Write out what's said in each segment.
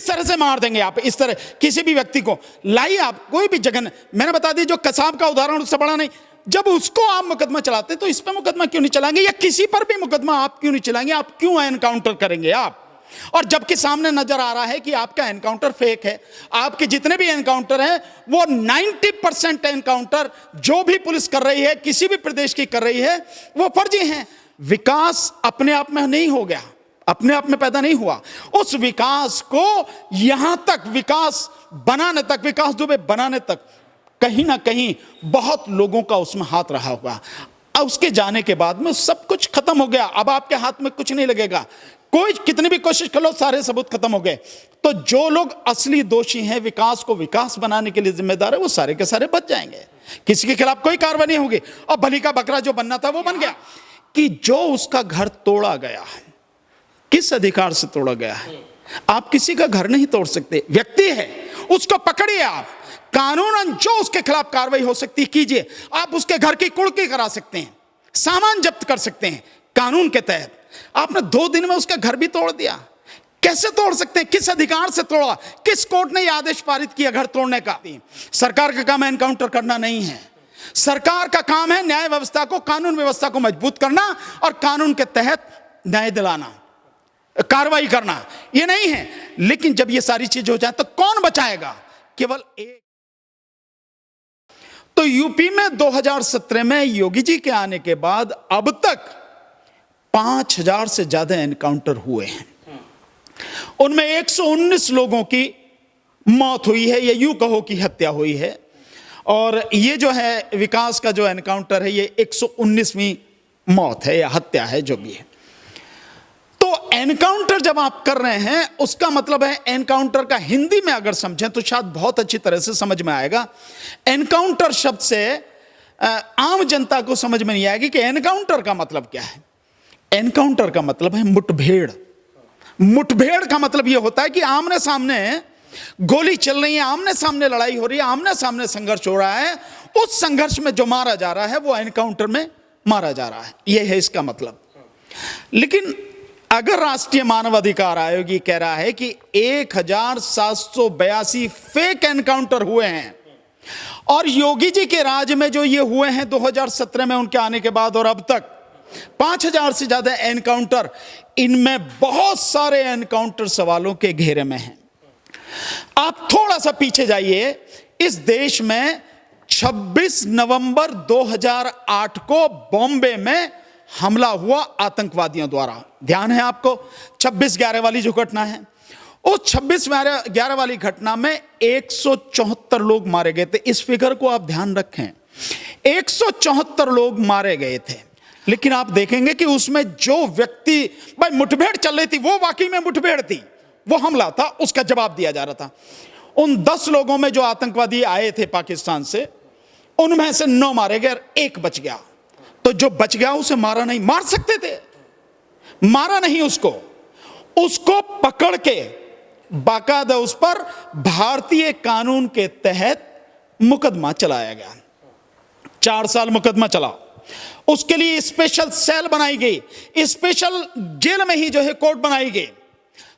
किस तरह से मार देंगे आप इस तरह किसी भी व्यक्ति को? लाइए आप कोई भी जगह, मैंने बता दी जो कसाब का उदाहरण उससे बड़ा नहीं, जब उसको आप मुकदमा चलाते तो इस पर मुकदमा क्यों नहीं चलाएंगे, या किसी पर भी मुकदमा आप क्यों नहीं चलाएंगे? आप क्यों एनकाउंटर करेंगे आप? और जबकि सामने नजर आ रहा है कि आपका एनकाउंटर फेक है, आपके जितने भी एनकाउंटर हैं वो 90% एनकाउंटर जो भी पुलिस कर रही है, किसी भी प्रदेश की कर रही है, वो फर्जी हैं। विकास अपने आप में नहीं हो गया, अपने आप में पैदा नहीं हुआ। उस विकास को यहां तक विकास बनाने तक, विकास दुबे बनाने तक कहीं ना कहीं बहुत लोगों का उसमें हाथ रहा होगा। उसके जाने के बाद में सब कुछ खत्म हो गया, अब आपके हाथ में कुछ नहीं लगेगा, कोई कितनी भी कोशिश कर लो, सारे सबूत खत्म हो गए। तो जो लोग असली दोषी हैं, विकास को विकास बनाने के लिए जिम्मेदार है, वो सारे के सारे बच जाएंगे, किसी के खिलाफ कोई कार्रवाई नहीं होगी। और बलि का बकरा जो बनना था वो बन गया। कि जो उसका घर तोड़ा गया, किस अधिकार से तोड़ा गया है? आप किसी का घर नहीं तोड़ सकते, व्यक्ति है, उसको पकड़िए आप, कानूनन जो उसके खिलाफ कार्रवाई हो सकती है कीजिए। आप उसके घर की कुर्की करा सकते हैं, सामान जब्त कर सकते हैं कानून के तहत। आपने 2 दिन में उसका घर भी तोड़ दिया, कैसे तोड़ सकते हैं? किस अधिकार से तोड़ा? किस कोर्ट ने यह आदेश पारित किया घर तोड़ने का? सरकार का काम एनकाउंटर करना नहीं है, सरकार का काम है न्याय व्यवस्था को, कानून व्यवस्था को मजबूत करना और कानून के तहत न्याय दिलाना, कार्रवाई करना, यह नहीं है। लेकिन जब यह सारी चीज हो जाए तो कौन बचाएगा? केवल एक। तो यूपी में 2017 में योगी जी के आने के बाद अब तक 5000 से ज्यादा एनकाउंटर हुए हैं, उनमें 119 लोगों की मौत हुई है, या यूं कहो कि हत्या हुई है। और ये जो है विकास का जो एनकाउंटर है, ये 119वीं मौत है या हत्या है, जो भी है। तो एनकाउंटर जब आप कर रहे हैं, उसका मतलब है, एनकाउंटर का हिंदी में अगर समझें तो शायद बहुत अच्छी तरह से समझ में आएगा। एनकाउंटर शब्द से आम जनता को समझ में नहीं आएगी कि एनकाउंटर का मतलब क्या है। एनकाउंटर का मतलब है मुठभेड़। मुठभेड़ का मतलब यह होता है कि आमने सामने गोली चल रही है, आमने सामने लड़ाई हो रही है, आमने सामने संघर्ष हो रहा है, उस संघर्ष में जो मारा जा रहा है वो एनकाउंटर में मारा जा रहा है, यह है इसका मतलब। लेकिन अगर राष्ट्रीय मानवाधिकार आयोग ये कह रहा है कि 1782 फेक एनकाउंटर हुए हैं, और योगी जी के राज में जो ये हुए हैं 2017 में उनके आने के बाद और अब तक 5000 से ज्यादा एनकाउंटर, इनमें बहुत सारे एनकाउंटर सवालों के घेरे में हैं। आप थोड़ा सा पीछे जाइए, इस देश में 26 नवंबर 2008 को बॉम्बे में हमला हुआ आतंकवादियों द्वारा, ध्यान है आपको? 26/11 वाली जो घटना है, उस 26/11 वाली घटना में 174 लोग मारे गए थे। इस फिगर को आप ध्यान रखें, 174 लोग मारे गए थे। लेकिन आप देखेंगे कि उसमें जो व्यक्ति, भाई मुठभेड़ चल रही थी, वो वाकई में मुठभेड़ थी, वो हमला था, उसका जवाब दिया जा रहा था। उन 10 लोगों में जो आतंकवादी आए थे पाकिस्तान से, उनमें से 9 मारे गए और 1 बच गया। तो जो बच गया उसे मारा नहीं, मार सकते थे, मारा नहीं उसको, उसको पकड़ के बाकायदा उस पर भारतीय कानून के तहत मुकदमा चलाया गया। 4 साल मुकदमा चला, उसके लिए स्पेशल सेल बनाई गई, स्पेशल जेल में ही जो है कोर्ट बनाई गई,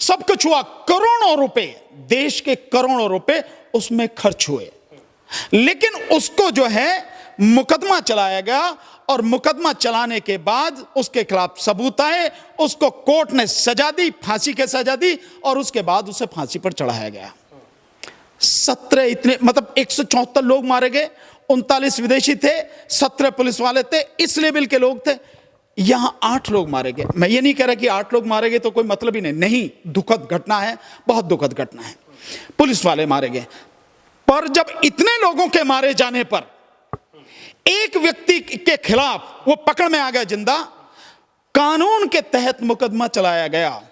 सब कुछ हुआ। करोड़ों रुपए, देश के करोड़ों रुपए उसमें खर्च हुए। लेकिन उसको जो है मुकदमा चलाया गया, और मुकदमा चलाने के बाद उसके खिलाफ सबूत आए, उसको कोर्ट ने सजा दी, फांसी की सजा दी, और उसके बाद उसे फांसी पर चढ़ाया गया। 17 इतने, मतलब 174 लोग मारे गए, 39 विदेशी थे, 17 पुलिस वाले थे, इस लेवल के लोग थे। यहां 8 लोग मारे गए। मैं ये नहीं कह रहा कि 8 लोग मारे गए तो कोई मतलब ही नहीं, दुखद घटना है, बहुत दुखद घटना है, पुलिस वाले मारे गए। पर जब इतने लोगों के मारे जाने पर एक व्यक्ति के खिलाफ वो पकड़ में आ गया जिंदा, कानून के तहत मुकदमा चलाया गया,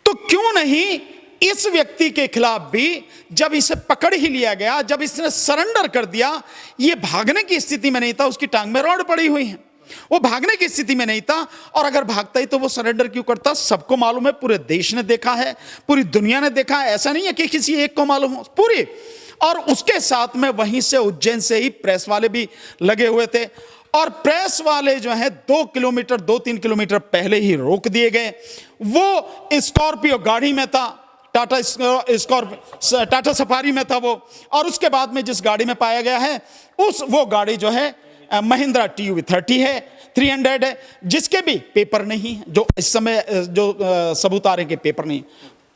तो क्यों नहीं इस व्यक्ति के खिलाफ भी, जब इसे पकड़ ही लिया गया, जब इसने सरेंडर कर दिया, ये भागने की स्थिति में नहीं था, उसकी टांग में रॉड पड़ी हुई है, वो भागने की स्थिति में नहीं था, और अगर भागता ही तो वो सरेंडर क्यों करता? सबको मालूम है, पूरे देश ने देखा है, पूरी दुनिया ने देखा है, ऐसा नहीं है कि किसी एक को मालूम हो, पूरी। और उसके साथ में वहीं से, उज्जैन से ही प्रेस वाले भी लगे हुए थे, और प्रेस वाले जो है 2-3 किलोमीटर पहले ही रोक दिए गए। वो स्कॉर्पियो गाड़ी में था, टाटा सफारी में था वो, और उसके बाद में जिस गाड़ी में पाया गया है वो गाड़ी जो है महिंद्रा TUV30 है, 300 है, जिसके भी पेपर नहीं है, जो इस समय जो सबूत आ रहे के पेपर नहीं।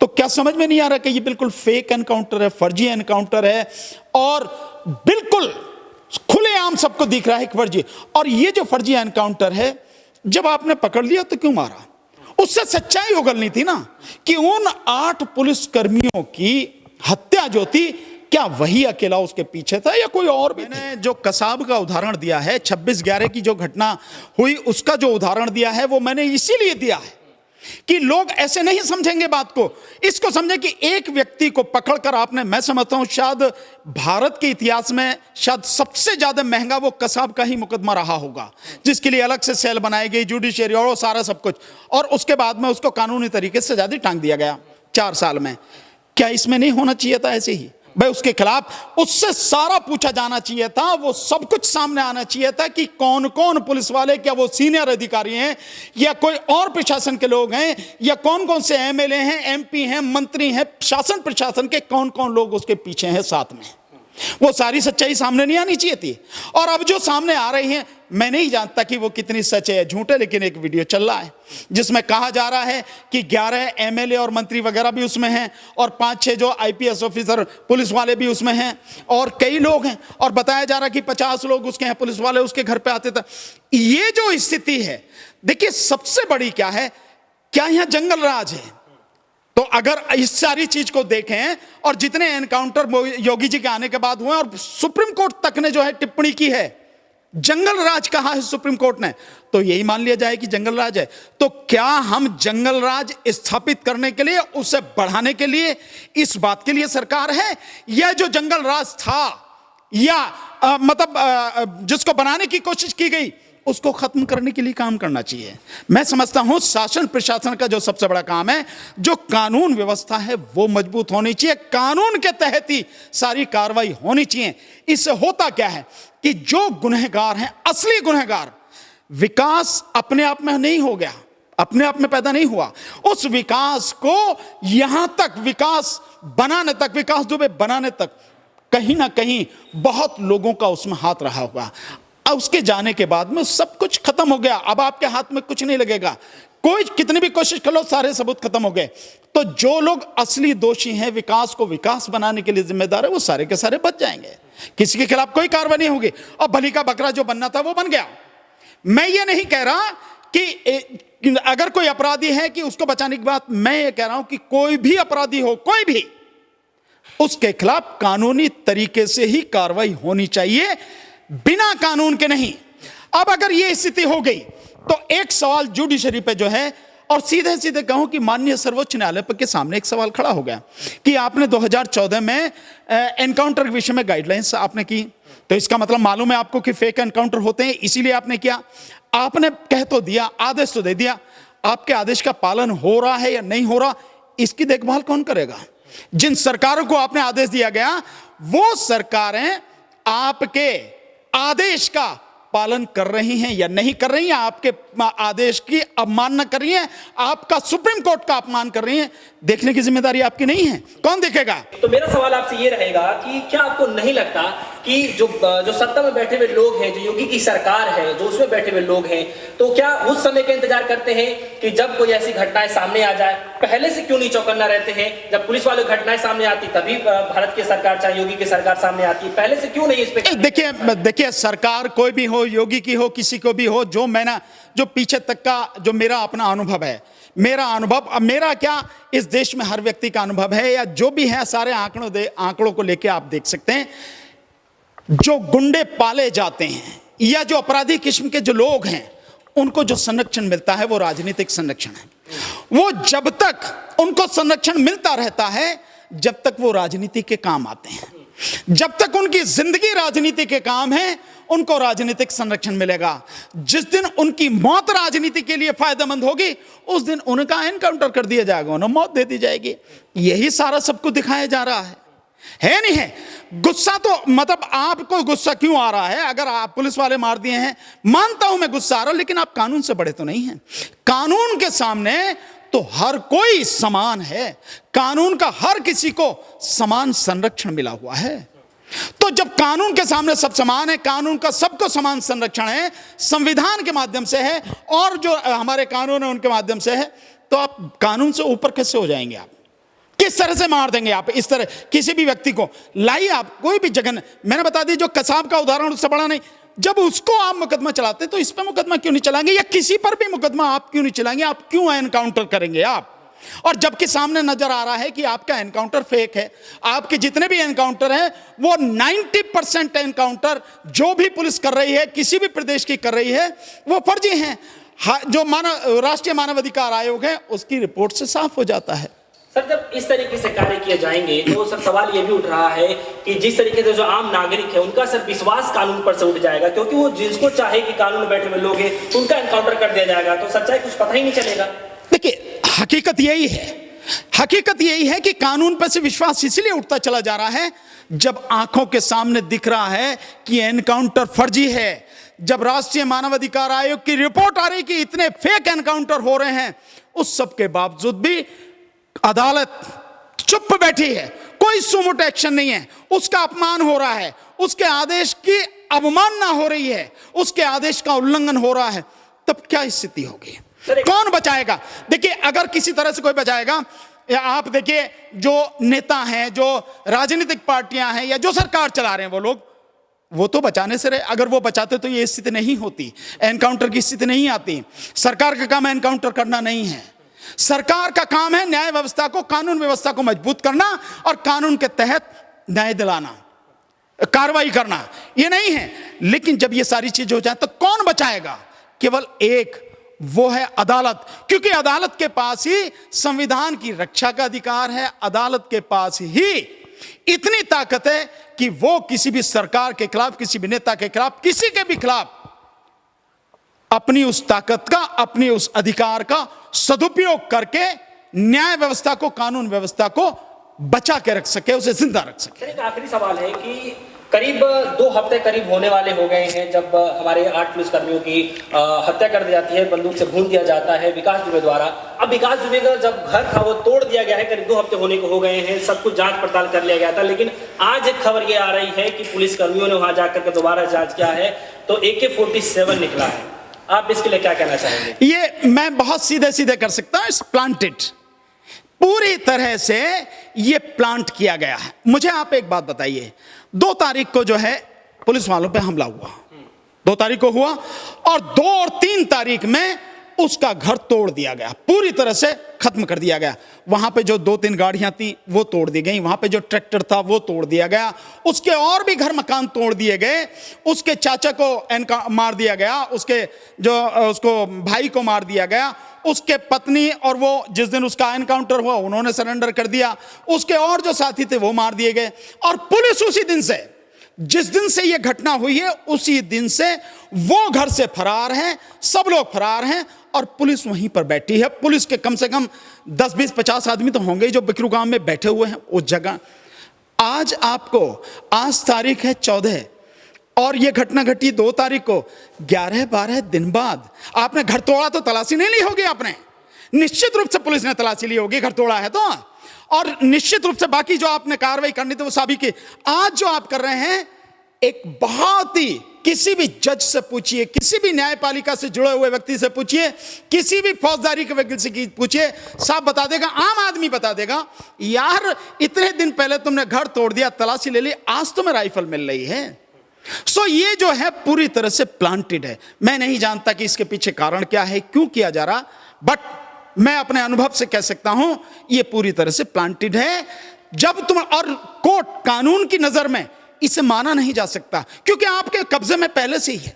तो क्या समझ में नहीं आ रहा कि ये बिल्कुल फेक एनकाउंटर है, फर्जी एनकाउंटर है, और बिल्कुल खुलेआम सबको दिख रहा है कि फर्जी। और ये जो फर्जी एनकाउंटर है, जब आपने पकड़ लिया तो क्यों मारा? उससे सच्चाई उगलनी थी ना कि उन 8 पुलिसकर्मियों की हत्या जो थी, क्या वही अकेला उसके पीछे था या कोई और भी? मैंने जो कसाब का उदाहरण दिया है, 26/11 की जो घटना हुई उसका जो उदाहरण दिया है, वो मैंने इसीलिए दिया है कि लोग ऐसे नहीं समझेंगे बात को। इसको समझे कि एक व्यक्ति को पकड़कर आपने, मैं समझता हूं शायद भारत के इतिहास में शायद सबसे ज्यादा महंगा वो कसाब का ही मुकदमा रहा होगा, जिसके लिए अलग से सेल बनाई गई, जुडिशरी और वो सारा सब कुछ, और उसके बाद में उसको कानूनी तरीके से सजा टांग दिया गया 4 साल में। क्या इसमें नहीं होना चाहिए था ऐसे ही? भाई उसके खिलाफ उससे सारा पूछा जाना चाहिए था, वो सब कुछ सामने आना चाहिए था कि कौन कौन पुलिस वाले, क्या वो सीनियर अधिकारी हैं या कोई और प्रशासन के लोग हैं, या कौन कौन से MLA हैं, MP हैं, मंत्री हैं, शासन प्रशासन के कौन कौन लोग उसके पीछे हैं साथ में। वो सारी सच्चाई सामने नहीं आनी चाहिए थी। और अब जो सामने आ रही है, मैं नहीं जानता कि वो कितनी सच है झूठ है, लेकिन एक वीडियो चल रहा है जिसमें कहा जा रहा है कि 11 MLA और मंत्री वगैरह भी उसमें हैं, और 5-6 जो IPS ऑफिसर पुलिस वाले भी उसमें हैं, और कई लोग हैं, और बताया जा रहा है कि 50 लोग उसके हैं पुलिस वाले, उसके घर पे आते थे। ये जो स्थिति है, देखिए सबसे बड़ी क्या है, क्या यहां जंगल राज है? तो अगर इस सारी चीज को देखें, और जितने एनकाउंटर योगी जी के आने के बाद हुए, और सुप्रीम कोर्ट तक ने जो है टिप्पणी की है, जंगल राज कहा है सुप्रीम कोर्ट ने, तो यही मान लिया जाए कि जंगल राज है। तो क्या हम जंगल राज स्थापित करने के लिए, उसे बढ़ाने के लिए, इस बात के लिए सरकार है? यह जो जंगल राज था, या मतलब जिसको बनाने की कोशिश की गई, उसको खत्म करने के लिए काम करना चाहिए। मैं समझता हूं शासन प्रशासन का जो सबसे बड़ा काम है, जो कानून व्यवस्था है वो मजबूत होनी चाहिए, कानून के तहत ही सारी कार्रवाई होनी चाहिए। इससे होता क्या है कि जो गुनहगार हैं, असली गुनहगार, विकास अपने आप में नहीं हो गया, अपने आप में पैदा नहीं हुआ, उस विकास को यहां तक विकास बनाने तक, विकास दुबे बनाने तक कहीं ना कहीं बहुत लोगों का उसमें हाथ रहा होगा। अब उसके जाने के बाद में सब कुछ खत्म हो गया, अब आपके हाथ में कुछ नहीं लगेगा, कोई कितनी भी कोशिश कर लो, सारे सबूत खत्म हो गए। तो जो लोग असली दोषी हैं, विकास को विकास बनाने के लिए जिम्मेदार है, वो सारे के सारे बच जाएंगे, किसी के खिलाफ कोई कार्रवाई नहीं होगी, और बलि का बकरा जो बनना था वो बन गया। मैं ये नहीं कह रहा कि अगर कोई अपराधी है कि उसको बचाने की बात, मैं ये कह रहा हूं कि कोई भी अपराधी हो, कोई भी, उसके खिलाफ कानूनी तरीके से ही कार्रवाई होनी चाहिए, बिना कानून के नहीं। अब अगर यह स्थिति हो गई तो एक सवाल जुडिशरी पे जो है, और सीधे सीधे कहूं कि माननीय सर्वोच्च न्यायालय के सामने एक सवाल खड़ा हो गया कि आपने 2014 में एनकाउंटर के विषय में गाइडलाइंस आपने की, तो इसका मतलब मालूम है आपको कि फेक एनकाउंटर होते हैं, इसीलिए आपने किया। आपने कह तो दिया, आदेश तो दे दिया, आपके आदेश का पालन हो रहा है या नहीं हो रहा, इसकी देखभाल कौन करेगा? जिन सरकारों को आपने आदेश दिया गया, वो सरकारें आपके आदेश का पालन कर रही हैं या नहीं कर रही हैं, आपके आदेश की अवमानना कर रही हैं, आपका सुप्रीम कोर्ट का अपमान कर रही हैं, देखने की जिम्मेदारी आपकी नहीं है? कौन देखेगा? तो मेरा सवाल आपसे ये रहेगा कि क्या आपको नहीं लगता कि जो सत्ता में बैठे हुए लोग हैं, जो योगी की सरकार है, जो उसमें बैठे हुए लोग हैं, तो क्या उस समय का इंतजार करते हैं कि जब कोई ऐसी घटनाएं सामने आ जाए, पहले से क्यों नहीं चौकन्ना रहते हैं? जब पुलिस वाले घटनाएं सामने आती तभी भारत की सरकार, चाहे योगी की सरकार सामने आती है, पहले से क्यों नहीं इस पे? देखिए सरकार कोई भी हो, योगी की हो, किसी को भी हो, जो पीछे तक का जो मेरा अपना अनुभव है, मेरा क्या, इस देश में हर व्यक्ति का अनुभव है, या जो भी है सारे आंकड़ों को लेके आप देख सकते हैं। जो गुंडे पाले जाते हैं या जो अपराधी किस्म के जो लोग हैं, उनको जो संरक्षण मिलता है वो राजनीतिक संरक्षण है। वो जब तक उनको संरक्षण मिलता रहता है, जब तक वो राजनीति के काम आते हैं, जब तक उनकी जिंदगी राजनीति के काम है, उनको राजनीतिक संरक्षण मिलेगा। जिस दिन उनकी मौत राजनीति के लिए फायदेमंद होगी, उस दिन उनका एनकाउंटर कर दिया जाएगा, उन्हें मौत दे दी जाएगी। यही सारा सबको दिखाया जा रहा है नहीं है? गुस्सा तो मतलब आपको गुस्सा क्यों आ रहा है? अगर आप पुलिस वाले मार दिए हैं, मानता हूं मैं गुस्सा आ रहा, लेकिन आप कानून से बड़े तो नहीं हैं। कानून के सामने तो हर कोई समान है, कानून का हर किसी को समान संरक्षण मिला हुआ है। तो जब कानून के सामने सब समान है, कानून का सबको समान संरक्षण है, संविधान के माध्यम से है और जो हमारे कानून है उनके माध्यम से है, तो आप कानून से ऊपर कैसे हो जाएंगे? आप किस तरह से मार देंगे? आप इस तरह किसी भी व्यक्ति को लाइए, आप कोई भी जगह, मैंने बता दी जो कसाब का उदाहरण, उससे बड़ा नहीं, जब उसको आप मुकदमा चलाते तो इस पर मुकदमा क्यों नहीं चलाएंगे? या किसी पर भी मुकदमा आप क्यों नहीं चलाएंगे? आप क्यों एनकाउंटर करेंगे आप? और जबकि सामने नजर आ रहा है कि आपका एनकाउंटर फेक है, आपके जितने भी एनकाउंटर हैं वो 90% एनकाउंटर जो भी पुलिस कर रही है, किसी भी प्रदेश की कर रही है, वो फर्जी हैं। जो राष्ट्रीय मानव अधिकार आयोग है उसकी रिपोर्ट से साफ हो जाता है। सर, जब इस तरीके से कार्य किए जाएंगे तो सर सवाल ये भी उठ रहा है कि जिस तरीके से जो आम नागरिक है उनका सर विश्वास कानून पर से उठ जाएगा, क्योंकि वो जिसको चाहे कि कानून में बैठे हुए लोग हैं उनका एनकाउंटर कर दिया जाएगा, तो सच्चाई कुछ पता ही नहीं चलेगा। देखिए, हकीकत यही है कि कानून पर से विश्वास इसलिए उठता चला जा रहा है जब आंखों के सामने दिख रहा है कि एनकाउंटर फर्जी है, जब राष्ट्रीय मानवाधिकार आयोग की रिपोर्ट आ रही कि इतने फेक एनकाउंटर हो रहे हैं, उस सब के बावजूद भी अदालत चुप बैठी है, कोई सुमोटो एक्शन नहीं है, उसका अपमान हो रहा है, उसके आदेश की अवमानना हो रही है, उसके आदेश का उल्लंघन हो रहा है, तब क्या स्थिति होगी? कौन बचाएगा? देखिए, अगर किसी तरह से कोई बचाएगा, आप देखिए जो नेता हैं, जो राजनीतिक पार्टियां हैं या जो सरकार चला रहे हैं, वो लोग वो तो बचाने से रहे। अगर वो बचाते तो ये स्थिति नहीं होती, एनकाउंटर की स्थिति नहीं आती। सरकार का काम एनकाउंटर करना नहीं है, सरकार का काम है न्याय व्यवस्था को, कानून व्यवस्था को मजबूत करना और कानून के तहत न्याय दिलाना, कार्रवाई करना, ये नहीं है। लेकिन जब ये सारी चीज हो जाए तो कौन बचाएगा? केवल एक, वो है अदालत, क्योंकि अदालत के पास ही संविधान की रक्षा का अधिकार है, अदालत के पास ही इतनी ताकत है कि वो किसी भी सरकार के खिलाफ, किसी भी नेता के खिलाफ, किसी के भी खिलाफ अपनी उस ताकत का, अपनी उस अधिकार का सदुपयोग करके न्याय व्यवस्था को, कानून व्यवस्था को बचा के रख सके, उसे जिंदा रख सके। एक आखिरी सवाल है कि करीब 2 हफ्ते करीब होने वाले हो गए हैं जब हमारे 8 पुलिसकर्मियों की हत्या कर दी जाती है, बंदूक से भून दिया जाता है विकास दुबे द्वारा। अब विकास दुबे का जब घर था वो तोड़ दिया गया है, करीब 2 हफ्ते होने को हो गए हैं, सब कुछ जांच पड़ताल कर लिया गया था, लेकिन आज एक खबर ये आ रही है कि पुलिसकर्मियों ने वहां जाकर के दोबारा जांच किया है तो AK-47 निकला है। आप इसके लिए क्या कहना चाहेंगे? ये मैं बहुत सीधे सीधे कर सकता हूं, प्लांटेड, पूरी तरह से ये प्लांट किया गया है। मुझे आप एक बात बताइए, 2 तारीख को जो है पुलिस वालों पे हमला हुआ, 2 तारीख को हुआ और 2 और 3 तारीख में उसका घर तोड़ दिया गया, पूरी तरह से खत्म कर दिया गया। वहां पे जो 2-3 गाड़ियां थी वो तोड़ दी गई, वहां पे जो ट्रैक्टर था वो तोड़ दिया गया, उसके और भी घर मकान तोड़ दिए गए, उसके चाचा को मार दिया गया, उसको भाई को मार दिया गया, उसके पत्नी और वो जिस दिन उसका एनकाउंटर हुआ उन्होंने सरेंडर कर दिया, उसके और जो साथी थे वो मार दिए गए। और पुलिस उसी दिन से, जिस दिन से ये घटना हुई है उसी दिन से वो घर से फरार हैं, सब लोग फरार हैं और पुलिस वहीं पर बैठी है। पुलिस के कम से कम 10-20-50 आदमी तो होंगे जो बिकरू गांव में बैठे हुए हैं उस जगह। आज तारीख है 14 और ये घटना घटी 2 तारीख को, 11-12 दिन बाद आपने घर तोड़ा तो तलाशी नहीं ली होगी आपने, निश्चित रूप से पुलिस ने तलाशी ली होगी घर तोड़ा है तो, और निश्चित रूप से बाकी जो आपने कार्रवाई करनी थी वो सभी की। आज जो आप कर रहे हैं एक बहुत ही, किसी भी जज से पूछिए, किसी भी न्यायपालिका से जुड़े हुए व्यक्ति से पूछिए, किसी भी फौजदारी के वकील से पूछिए, साफ बता देगा, आम आदमी बता देगा, यार इतने दिन पहले तुमने घर तोड़ दिया, तलाशी ले ली, आज तुम्हें राइफल मिल रही है। सो ये जो है पूरी तरह से प्लांटेड है। मैं नहीं जानता कि इसके पीछे कारण क्या है, क्यों किया जा रहा, बट मैं अपने अनुभव से कह सकता हूं ये पूरी तरह से प्लांटेड है। जब तुम, और कोर्ट, कानून की नजर में इसे माना नहीं जा सकता क्योंकि आपके कब्जे में पहले से ही है,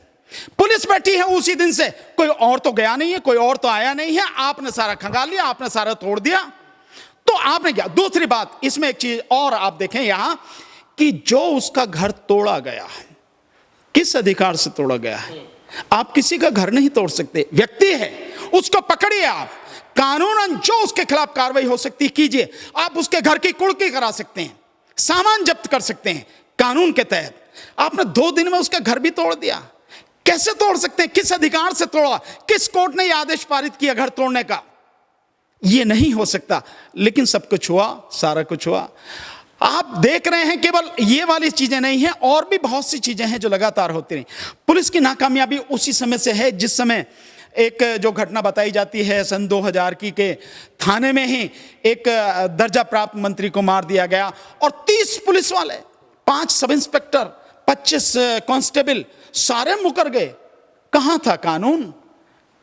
पुलिस बैठी है उसी दिन से, कोई और तो गया नहीं है, कोई और तो आया नहीं है, आपने सारा खंगाल लिया, आपने सारा तोड़ दिया, तो आपने क्या। दूसरी बात, इसमें एक चीज और आप देखें यहां कि जो उसका घर तोड़ा गया है, किस अधिकार से तोड़ा गया है? आप किसी का घर नहीं तोड़ सकते, व्यक्ति है, उसको पकड़िए आप, कानूनन जो उसके खिलाफ कार्रवाई हो सकती है कीजिए, आप उसके घर की कुर्की करा सकते हैं, सामान जब्त कर सकते हैं कानून के तहत। आपने 2 दिन में उसका घर भी तोड़ दिया, कैसे तोड़ सकते हैं? किस अधिकार से तोड़ा? किस कोर्ट ने यह आदेश पारित किया घर तोड़ने का? ये नहीं हो सकता, लेकिन सब कुछ हुआ, सारा कुछ हुआ। आप देख रहे हैं केवल ये वाली चीजें नहीं है, और भी बहुत सी चीजें हैं जो लगातार होती रही। पुलिस की नाकामयाबी उसी समय से है जिस समय एक जो घटना बताई जाती है सन 2000 की के थाने में ही एक दर्जा प्राप्त मंत्री को मार दिया गया और 30 पुलिस वाले, 5 सब इंस्पेक्टर, 25 कांस्टेबल सारे मुकर गए। कहां था कानून?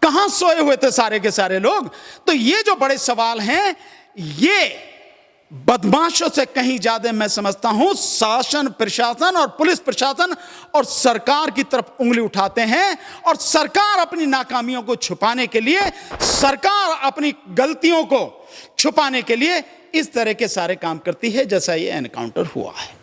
कहां सोए हुए थे सारे के सारे लोग? तो ये जो बड़े सवाल हैं, ये बदमाशों से कहीं ज्यादा मैं समझता हूं शासन प्रशासन और पुलिस प्रशासन और सरकार की तरफ उंगली उठाते हैं, और सरकार अपनी नाकामियों को छुपाने के लिए, सरकार अपनी गलतियों को छुपाने के लिए इस तरह के सारे काम करती है, जैसा ये एनकाउंटर हुआ है।